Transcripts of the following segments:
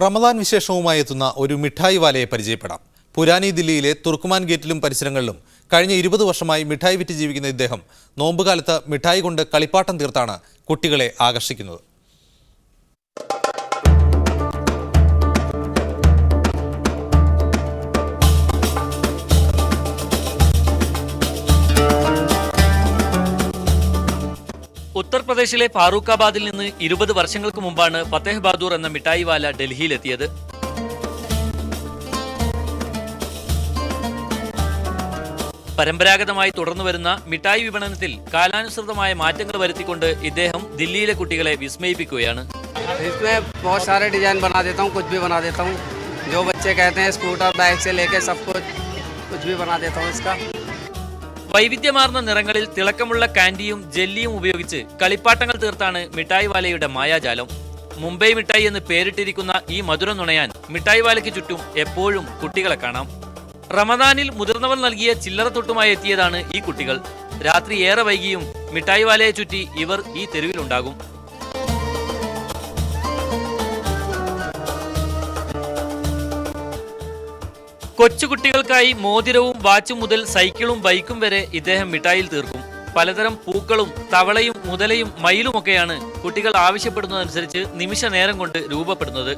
റമദാൻ വിശേഷവുമായി എത്തുന്ന ഒരു മിഠായി വാലയെ പരിചയപ്പെടാം. പുരാനി ദില്ലിയിലെ തുർക്കുമാൻ ഗേറ്റിലും പരിസരങ്ങളിലും കഴിഞ്ഞ 20 വർഷമായി മിഠായി വിറ്റ് ജീവിക്കുന്ന ഇദ്ദേഹം നോമ്പുകാലത്ത് മിഠായി കൊണ്ട് കളിപ്പാട്ടം തീർത്താണ് കുട്ടികളെ ആകർഷിക്കുന്നത്. ഉത്തർപ്രദേശിലെ ഫാറൂഖാബാദിൽ നിന്ന് 20 വർഷങ്ങൾക്ക് മുമ്പാണ് ഫത്തേഹ് ബഹാദൂർ എന്ന മിഠായി വാല ഡൽഹിയിലെത്തിയത്. പരമ്പരാഗതമായി തുടർന്നുവരുന്ന മിഠായി വിപണനത്തിൽ കാലാനുസൃതമായ മാറ്റങ്ങൾ വരുത്തിക്കൊണ്ട് ഇദ്ദേഹം ദില്ലിയിലെ കുട്ടികളെ വിസ്മയിപ്പിക്കുകയാണ്. വൈവിധ്യമാർന്ന നിറങ്ങളിൽ തിളക്കമുള്ള കാൻഡിയും ജെല്ലിയും ഉപയോഗിച്ച് കളിപ്പാട്ടങ്ങൾ തീർത്താണ് മിഠായി വാലയുടെ മായാജാലം. മുംബൈ മിഠായി എന്ന് പേരിട്ടിരിക്കുന്ന ഈ മധുരം നുണയാൻ മിഠായി വാലയ്ക്ക് ചുറ്റും എപ്പോഴും കുട്ടികളെ കാണാം. റമദാനിൽ മുതിർന്നവർ നൽകിയ ചില്ലറ തൊട്ടുമായി എത്തിയതാണ് ഈ കുട്ടികൾ. രാത്രി ഏറെ വൈകിയും മിഠായി വാലയെ ചുറ്റി ഇവർ ഈ തെരുവിലുണ്ടാകും. കൊച്ചുകുട്ടികൾക്കായി മോതിരവും വാച്ചും മുതൽ സൈക്കിളും ബൈക്കും വരെ ഇദ്ദേഹം മിഠായിൽ തീർക്കും. പലതരം പൂക്കളും തവളയും മുതലയും മയിലുമൊക്കെയാണ് കുട്ടികൾ ആവശ്യപ്പെടുന്നതനുസരിച്ച് നിമിഷ നേരം കൊണ്ട് രൂപപ്പെടുന്നത്.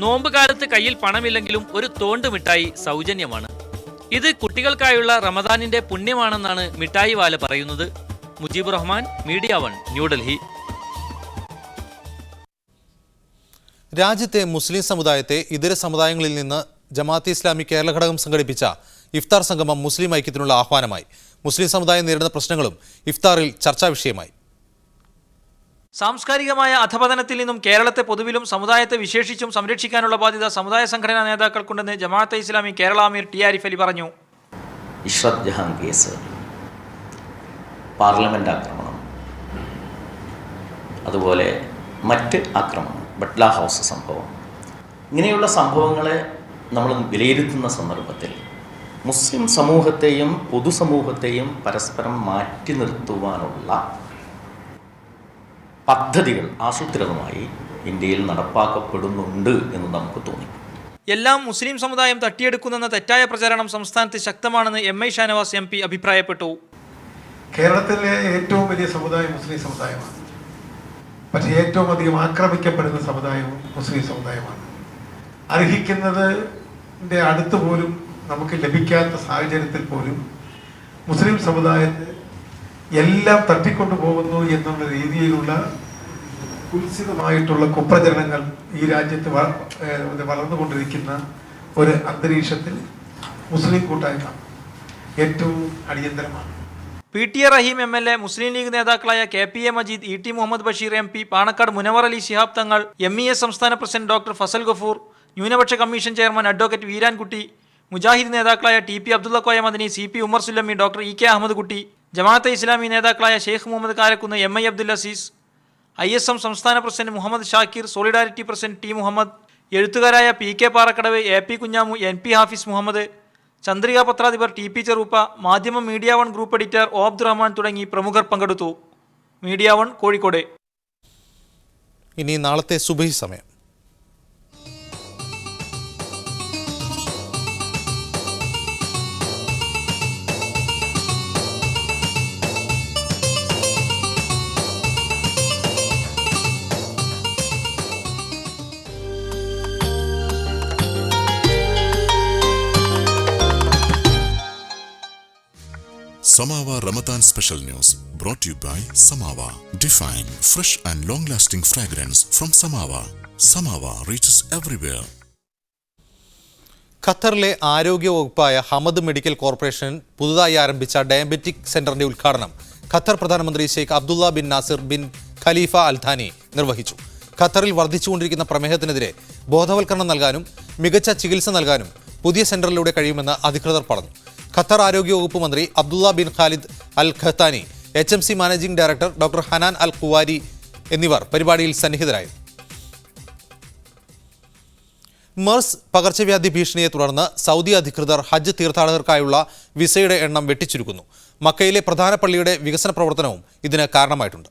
നോമ്പ് കാലത്ത് കയ്യിൽ പണമില്ലെങ്കിലും ഒരു തോണ്ട് മിഠായി സൗജന്യമാണ്. ഇത് കുട്ടികൾക്കായുള്ള റമദാനിന്റെ പുണ്യമാണെന്നാണ് മിഠായി വാല പറയുന്നത്. മുജീബുർ റഹ്മാൻ, മീഡിയ 1, ന്യൂഡൽഹി. രാജ്യത്തെ മുസ്ലിം സമുദായത്തെ ഇതര സമുദായങ്ങളിൽ നിന്ന് ജമാഅത്തെ ഇസ്ലാമി കേരള ഘടകം സംഘടിപ്പിച്ച ഇഫ്താർ സംഗമം മുസ്ലിം ഐക്യത്തിനുള്ള ആഹ്വാനമായി. മുസ്ലിം സമുദായം നേരിടുന്ന പ്രശ്നങ്ങളും ഇഫ്താറിൽ ചർച്ചാ വിഷയമായി. സാംസ്കാരികമായ അധപതനത്തിൽ നിന്നും കേരളത്തെ പൊതുവിലും സമുദായത്തെ വിശേഷിച്ചും സംരക്ഷിക്കാനുള്ള ബാധ്യത സമുദായ സംഘടനാ നേതാക്കൾക്കുണ്ടെന്ന് ജമാഅത്തെ ഇസ്ലാമി കേരള അമീർ ടി ആരിഫ് അലി പറഞ്ഞു. ഇഷ്റത്ത് ജഹാൻ കേസ്, പാർലമെന്റ് ആക്രമണം, അതുപോലെ മറ്റ് ആക്രമണം, ബട്ട്ല ഹൗസ് സംഭവം, ഇങ്ങനെയുള്ള സംഭവങ്ങളെ നമ്മൾ വിലയിരുത്തുന്ന സന്ദർഭത്തിൽ മുസ്ലിം സമൂഹത്തെയും പൊതുസമൂഹത്തെയും പരസ്പരം മാറ്റി നിർത്തുവാനുള്ള പദ്ധതികൾ ആസൂത്രിതമായി ഇന്ത്യയിൽ നടപ്പാക്കപ്പെടുന്നുണ്ട് എന്ന് നമുക്ക് തോന്നി. എല്ലാം മുസ്ലിം സമുദായം തട്ടിയെടുക്കുന്നെന്ന തെറ്റായ പ്രചാരണം സംസ്ഥാനത്ത് ശക്തമാണെന്ന് MI ഷാനവാസ് MP അഭിപ്രായപ്പെട്ടു. കേരളത്തിലെ ഏറ്റവും വലിയ സമുദായം മുസ്ലിം സമുദായമാണ്. പക്ഷേ ഏറ്റവും അധികം ആക്രമിക്കപ്പെടുന്ന സമുദായവും മുസ്ലിം സമുദായമാണ്. അർഹിക്കുന്നതിൻ്റെ അടുത്ത് പോലും നമുക്ക് ലഭിക്കാത്ത സാഹചര്യത്തിൽ പോലും മുസ്ലിം സമുദായത്തെ എല്ലാം തട്ടിക്കൊണ്ടു പോകുന്നു എന്നുള്ള രീതിയിലുള്ള കുൽസിതമായിട്ടുള്ള കുപ്രചരണങ്ങൾ ഈ രാജ്യത്ത് വളർന്നുകൊണ്ടിരിക്കുന്ന ഒരു അന്തരീക്ഷത്തിൽ മുസ്ലിം കൂട്ടായ്മ ഏറ്റവും അടിയന്തരമാണ്. PTA Rahim MLA, Muslim League നേതാക്കളായ KPA Majeed, ET Muhammad Basheer MP, Panakkad Munavvar Ali Shihab Thangal, MES സംസ്ഥാന പ്രസിഡന്റ് ഡോക്ടർ ഫസൽ ഗഫൂർ, ന്യൂനപക്ഷ commission chairman advocate Veerankutty, Mujahid നേതാക്കളായ TP Abdulla Koya Madani, CP Umar Sullami, doctor EK Ahammed Kutty, Jamaat-e Islami നേതാക്കളായ ഷെയ്ഖ് മുഹമ്മദ് കാരക്കുന്ന്, MI അബ്ദുൽ അസീസ്, ISM സംസ്ഥാന president Muhammad Shakir, solidarity president T Muhammad, എഴുത്തുകാരായ PK Parakkadavu, AP Kunhamu, NP Hafiz Muhammad, Chandrika പത്രാധിപർ TP Cheruppa, Madhyamam media 1 group editor O Abdurahman തുടങ്ങി പ്രമുഖർ പങ്കെടുത്തു. മീഡിയ 1, കോഴിക്കോട്. ഇനി നാളത്തെ സുബഹി സമയം. Samawa Ramadan Special News brought to you by Samawa. Define fresh and long-lasting fragrance from Samawa. Samawa reaches everywhere. ഖത്തറിലെ ആരോഗ്യ വകുപ്പായ ഹമദ് മെഡിക്കൽ കോർപ്പറേഷൻ പുതുതായി ആരംഭിച്ച ഡയബറ്റിക് സെന്ററിന്റെ ഉദ്ഘാടനം ഖത്തർ പ്രധാനമന്ത്രി Sheikh Abdullah bin Nasser bin Khalifa Al Thani നിർവഹിച്ചു. ഖത്തറിൽ വർദ്ധിച്ചുകൊണ്ടിരിക്കുന്ന പ്രമേഹത്തിനെതിരെ ബോധവൽക്കരണം നൽകാനും മികച്ച ചികിത്സ നൽകാനും പുതിയ സെന്ററിലൂടെ കഴിയുമെന്ന് അധികൃതർ പറഞ്ഞു. ഖത്തർ ആരോഗ്യ വകുപ്പ് മന്ത്രി അബ്ദുള്ള ബിൻ ഖാലിദ് അൽ Qahtani, HMC managing director doctor ഹനാൻ അൽ ഖുവാരി എന്നിവർ പരിപാടിയിൽ സന്നിഹിതരായി. MERS പകർച്ചവ്യാധി ഭീഷണിയെ തുടർന്ന് സൗദി അധികൃതർ ഹജ്ജ് തീർത്ഥാടകർക്കായുള്ള വിസയുടെ എണ്ണം വെട്ടിച്ചുരുക്കുന്നു. മക്കയിലെ പ്രധാന പള്ളിയുടെ വികസന പ്രവർത്തനവും ഇതിന് കാരണമായിട്ടുണ്ട്.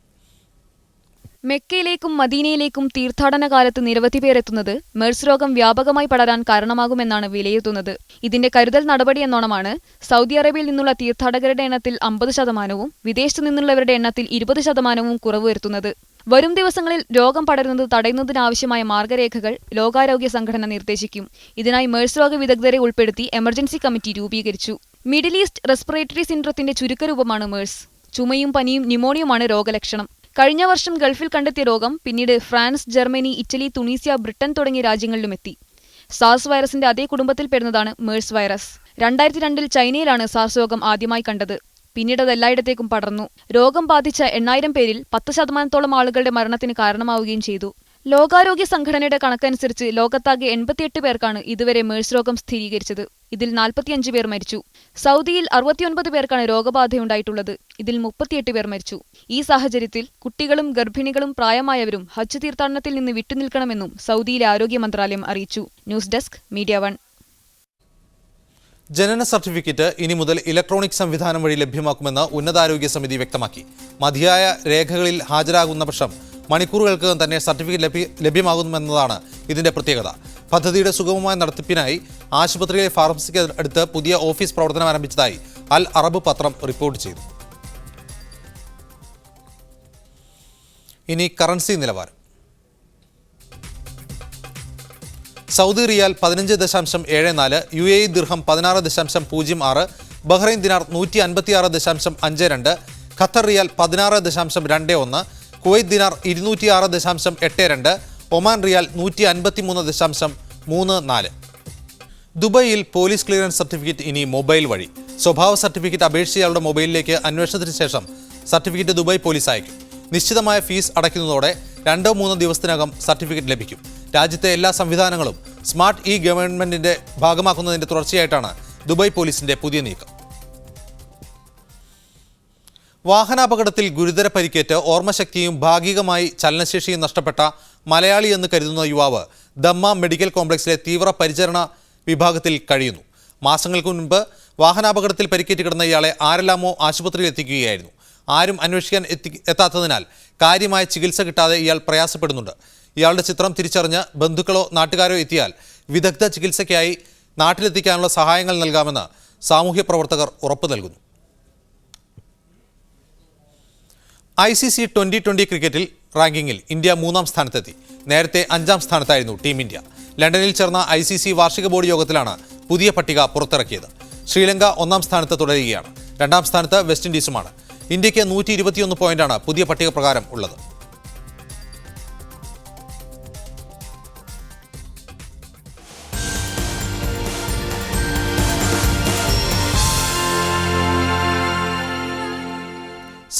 മെക്കയിലേക്കും മദീനയിലേക്കും തീർത്ഥാടന കാലത്ത് നിരവധി പേർ എത്തുന്നത് മെഴ്സ് രോഗം വ്യാപകമായി പടരാൻ കാരണമാകുമെന്നാണ് വിലയിരുത്തുന്നത്. ഇതിന്റെ കരുതൽ നടപടിയെന്നോണമാണ് സൗദി അറേബ്യയിൽ നിന്നുള്ള തീർത്ഥാടകരുടെ എണ്ണത്തിൽ 50%, വിദേശത്തു നിന്നുള്ളവരുടെ എണ്ണത്തിൽ 20% കുറവ് വരുത്തുന്നത്. വരും ദിവസങ്ങളിൽ രോഗം പടരുന്നത് തടയുന്നതിനാവശ്യമായ മാർഗരേഖകൾ ലോകാരോഗ്യ സംഘടന നിർദ്ദേശിക്കും. ഇതിനായി മെഴ്സ് രോഗ വിദഗ്ധരെ ഉൾപ്പെടുത്തി എമർജൻസി കമ്മിറ്റി രൂപീകരിച്ചു. മിഡിൽ ഈസ്റ്റ് റെസ്പിറേറ്ററി സിൻഡ്രത്തിന്റെ ചുരുക്കരൂപമാണ് മെഴ്സ്. ചുമയും പനിയും ന്യൂമോണിയുമാണ് രോഗലക്ഷണം. കഴിഞ്ഞ വർഷം ഗൾഫിൽ കണ്ടെത്തിയ രോഗം പിന്നീട് ഫ്രാൻസ്, ജർമ്മനി, ഇറ്റലി, തുണീസ്യ, ബ്രിട്ടൻ തുടങ്ങിയ രാജ്യങ്ങളിലുമെത്തി. സാർസ് വൈറസിന്റെ അതേ കുടുംബത്തിൽപ്പെടുന്നതാണ് മെഴ്സ് വൈറസ്. 2002 ചൈനയിലാണ് സാർസ് രോഗം ആദ്യമായി കണ്ടത്. പിന്നീട് അത് എല്ലായിടത്തേക്കും പടർന്നു. രോഗം ബാധിച്ച 8000 പേരിൽ 10% ആളുകളുടെ മരണത്തിന് കാരണമാവുകയും ചെയ്തു. ലോകാരോഗ്യ സംഘടനയുടെ കണക്കനുസരിച്ച് ലോകത്താകെ 88 പേർക്കാണ് ഇതുവരെ മെഴ്സ് രോഗം സ്ഥിരീകരിച്ചത്. ഇതിൽ 45 പേർ മരിച്ചു. സൗദിയിൽ 69 പേർക്കാണ് രോഗബാധയുണ്ടായിട്ടുള്ളത്. ഇതിൽ 38 പേർ മരിച്ചു. ഈ സാഹചര്യത്തിൽ കുട്ടികളും ഗർഭിണികളും പ്രായമായവരും ഹജ്ജ് തീർത്ഥാടനത്തിൽ നിന്ന് വിട്ടുനിൽക്കണമെന്നും സൗദിയിലെ ആരോഗ്യ മന്ത്രാലയം അറിയിച്ചു. News desk media 1. ജനന സർട്ടിഫിക്കറ്റ് ഇനി മുതൽ ഇലക്ട്രോണിക് സംവിധാനം വഴി ലഭ്യമാക്കുമെന്ന് ഉന്നതാരോഗ്യ സമിതി വ്യക്തമാക്കി. മതിയായ രേഖകളിൽ ഹാജരാകുന്ന പക്ഷം മണിക്കൂറുകൾക്കകം തന്നെ സർട്ടിഫിക്കറ്റ് ലഭ്യമാകുമെന്നതാണ് ഇതിന്റെ പ്രത്യേകത. പദ്ധതിയുടെ സുഗമമായ നടത്തിപ്പിനായി ആശുപത്രിയിലെ ഫാർമസിക്ക് അടുത്ത് പുതിയ ഓഫീസ് പ്രവർത്തനം ആരംഭിച്ചതായി അൽ അറബ് പത്രം റിപ്പോർട്ട് ചെയ്തു. ഇനി കറൻസി നിലവാരം. സൗദി റിയാൽ 15.74, UAE ദിർഹം 16.06, ബഹ്റൈൻ ദിനാർ 156.52, ഖത്തർ റിയാൽ 16.21, കുവൈറ്റ് ദിനാർ 206.82, ഒമാൻ റിയാൽ 153.34. ദുബായിൽ പോലീസ് ക്ലിയറൻസ് സർട്ടിഫിക്കറ്റ് ഇനി മൊബൈൽ വഴി. സ്വഭാവ സർട്ടിഫിക്കറ്റ് അപേക്ഷിച്ചയാളുടെ മൊബൈലിലേക്ക് അന്വേഷണത്തിന് ശേഷം സർട്ടിഫിക്കറ്റ് ദുബായ് പോലീസ് അയക്കും. നിശ്ചിതമായ ഫീസ് അടയ്ക്കുന്നതോടെ 2-3 ദിവസത്തിനകം സർട്ടിഫിക്കറ്റ് ലഭിക്കും. രാജ്യത്തെ എല്ലാ സംവിധാനങ്ങളും സ്മാർട്ട് ഗവൺമെന്റിന്റെ ഭാഗമാക്കുന്നതിന്റെ തുടർച്ചയായിട്ടാണ് ദുബായ് പോലീസിന്റെ പുതിയ നീക്കം. വാഹനാപകടത്തിൽ ഗുരുതര പരിക്കേറ്റ് ഓർമ്മശക്തിയും ഭാഗികമായി ചലനശേഷിയും നഷ്ടപ്പെട്ട മലയാളി എന്ന് കരുതുന്ന യുവാവ് ദമ്മ മെഡിക്കൽ കോംപ്ലക്സിലെ തീവ്രപരിചരണ വിഭാഗത്തിൽ കഴിയുന്നു. മാസങ്ങൾക്ക് മുൻപ് വാഹനാപകടത്തിൽ പരിക്കേറ്റ് കിടന്ന ഇയാളെ ആരെല്ലാമോ ആശുപത്രിയിൽ എത്തിക്കുകയായിരുന്നു. ആരും അന്വേഷിക്കാൻ എത്താത്തതിനാൽ കാര്യമായ ചികിത്സ കിട്ടാതെ ഇയാൾ പ്രയാസപ്പെടുന്നുണ്ട്. ഇയാളുടെ ചിത്രം തിരിച്ചറിഞ്ഞ് ബന്ധുക്കളോ നാട്ടുകാരോ എത്തിയാൽ വിദഗ്ധ ചികിത്സയ്ക്കായി നാട്ടിലെത്തിക്കാനുള്ള സഹായങ്ങൾ നൽകാമെന്ന് സാമൂഹ്യ പ്രവർത്തകർ ഉറപ്പു നൽകുന്നു. ICC T20 ക്രിക്കറ്റിൽ റാങ്കിങ്ങിൽ ഇന്ത്യ 3-ാം സ്ഥാനത്തെത്തി. നേരത്തെ 5-ാം സ്ഥാനത്തായിരുന്നു ടീം ഇന്ത്യ. ലണ്ടനിൽ ചേർന്ന ICC വാർഷിക ബോർഡ് യോഗത്തിലാണ് പുതിയ പട്ടിക പുറത്തിറക്കിയത്. ശ്രീലങ്ക 1-ാം സ്ഥാനത്ത് തുടരുകയാണ്. 2-ാം സ്ഥാനത്ത് വെസ്റ്റ് ഇൻഡീസുമാണ്. ഇന്ത്യക്ക് 121 പോയിന്റാണ് പുതിയ പട്ടിക പ്രകാരം ഉള്ളത്.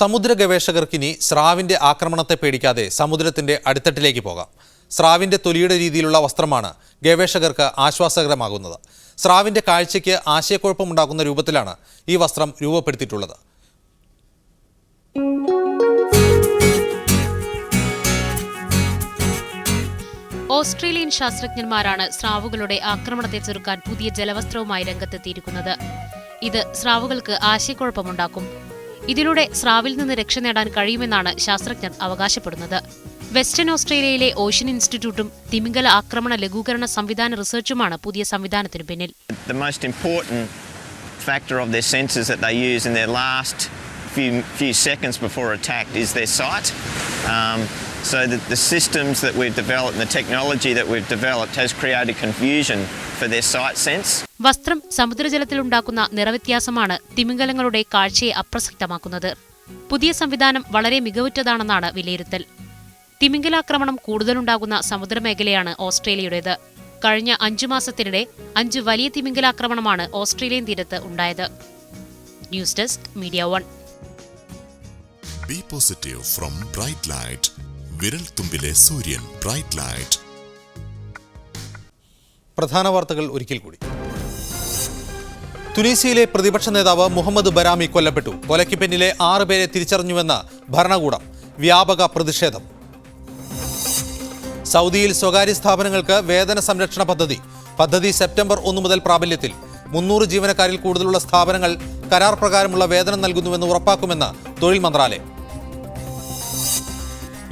സമുദ്ര ഗവേഷകർക്കിനി സ്രാവിന്റെ ആക്രമണത്തെ പേടിക്കാതെ സമുദ്രത്തിന്റെ അടിത്തട്ടിലേക്ക് പോകാം. സ്രാവിന്റെ തൊലിയുടെ രീതിയിലുള്ള വസ്ത്രമാണ് ഗവേഷകർക്ക് ആശ്വാസകരമാകുന്നത്. സ്രാവിന്റെ കാഴ്ചയ്ക്ക് ആശയക്കുഴപ്പമുണ്ടാക്കുന്ന രൂപത്തിലാണ് ഈ വസ്ത്രം രൂപപ്പെടുത്തിയിട്ടുള്ളത്. ഓസ്ട്രേലിയൻ ശാസ്ത്രജ്ഞന്മാരാണ് സ്രാവുകളുടെ ആക്രമണത്തെ ചെറുക്കാൻ പുതിയ ജലവസ്ത്രവുമായി രംഗത്തെത്തിയിരിക്കുന്നത്. ഇത് സ്രാവുകൾക്ക് ആശയക്കുഴപ്പമുണ്ടാക്കും. ഇതിലൂടെ സ്രാവിൽ നിന്ന് രക്ഷ നേടാൻ കഴിയുമെന്നാണ് ശാസ്ത്രജ്ഞർ അവകാശപ്പെടുന്നത്. വെസ്റ്റേൺ ഓസ്ട്രേലിയയിലെ ഓഷ്യൻ ഇൻസ്റ്റിറ്റ്യൂട്ടും തിമിംഗല ആക്രമണ ലഘൂകരണ സംവിധാന റിസർച്ചുമാണ് പുതിയ സംവിധാനത്തിന് പിന്നിൽ. The most important factor of their sensors that they use in their last few seconds before attack is their sight. So the systems that we've developed and the technology that we've developed has created confusion for their sight sense. വസ്ത്രം സമുദ്രജലത്തിലുണ്ടാക്കുന്ന നിറവ്യത്യാസമാണ് തിമിംഗലങ്ങളുടെ കാഴ്ചയെ അപ്രസക്തമാക്കുന്നത്. പുതിയ സംവിധാനം വളരെ മികവുറ്റതാണെന്നാണ് വിലയിരുത്തൽ. തിമിംഗലാക്രമണം കൂടുതലുണ്ടാകുന്ന സമുദ്രമേഖലയാണ് ഓസ്ട്രേലിയയുടേത്. കഴിഞ്ഞ 5 മാസത്തിനിടെ 5 വലിയ തിമിംഗലാക്രമണമാണ് Australian തീരത്ത് ഉണ്ടായത്. News desk media 1. Be positive from Bright Light. വിരൽ തുമ്പിലെ സൂര്യൻ ബ്രൈറ്റ് ലൈറ്റ്. പ്രധാന വാർത്തകൾ ഒരിക്കൽ കൂടി. തുനീസിയയിലെ പ്രതിപക്ഷ നേതാവ് മുഹമ്മദ് ബരാമി കൊല്ലപ്പെട്ടു. കൊലയ്ക്ക് പിന്നിലെ 6 പേരെ തിരിച്ചറിഞ്ഞുവെന്ന് ഭരണകൂടം. വ്യാപക പ്രതിഷേധം. സൗദിയിൽ സ്വകാര്യ സ്ഥാപനങ്ങൾക്ക് വേതന സംരക്ഷണ പദ്ധതി സെപ്റ്റംബർ 1 മുതൽ പ്രാബല്യത്തിൽ. 300 ജീവനക്കാരിൽ കൂടുതലുള്ള സ്ഥാപനങ്ങൾ കരാർ പ്രകാരമുള്ള വേതനം നൽകുന്നുവെന്ന് ഉറപ്പാക്കുമെന്ന് തൊഴിൽ മന്ത്രാലയം.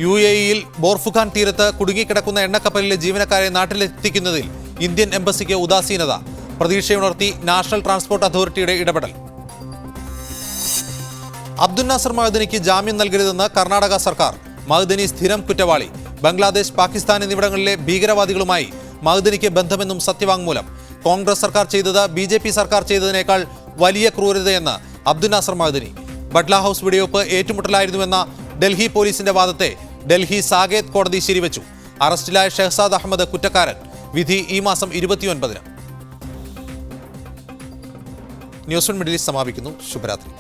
UAE-യിൽ ബോർഫുഖാൻ തീരത്ത് കുടുങ്ങിക്കിടക്കുന്ന എണ്ണക്കപ്പലിലെ ജീവനക്കാരെ നാട്ടിലെത്തിക്കുന്നതിൽ ഇന്ത്യൻ എംബസിക്ക് ഉദാസീനത. പ്രതീക്ഷയുണർത്തി നാഷണൽ ട്രാൻസ്പോർട്ട് അതോറിറ്റിയുടെ ഇടപെടൽ. അബ്ദുൽ നാസർ മഅ്ദനിക്ക് ജാമ്യം നൽകരുതെന്ന് കർണാടക സർക്കാർ. മഅ്ദനി സ്ഥിരം കുറ്റവാളി. ബംഗ്ലാദേശ്, പാകിസ്ഥാൻ എന്നിവിടങ്ങളിലെ ഭീകരവാദികളുമായി മഅ്ദനിക്ക് ബന്ധമെന്നും സത്യവാങ്മൂലം. കോൺഗ്രസ് സർക്കാർ ചെയ്തത് BJP സർക്കാർ ചെയ്തതിനേക്കാൾ വലിയ ക്രൂരതയെന്ന് അബ്ദുൽ നാസർ മഅ്ദനി. ബട്ട്ല ഹൗസ് വെടിവെപ്പ് ഏറ്റുമുട്ടലായിരുന്നുവെന്ന ഡൽഹി പോലീസിന്റെ വാദത്തെ ഡൽഹി സാകേത് കോടതി ശരിവച്ചു. അറസ്റ്റിലായ ഷെഹ്സാദ് അഹമ്മദ് കുറ്റക്കാരൻ. വിധി ഈ മാസം 29-ന്. ന്യൂസ് 1 മിഡിൽ ഈസ്റ്റ് സമാപിക്കുന്നു. ശുഭരാത്രി.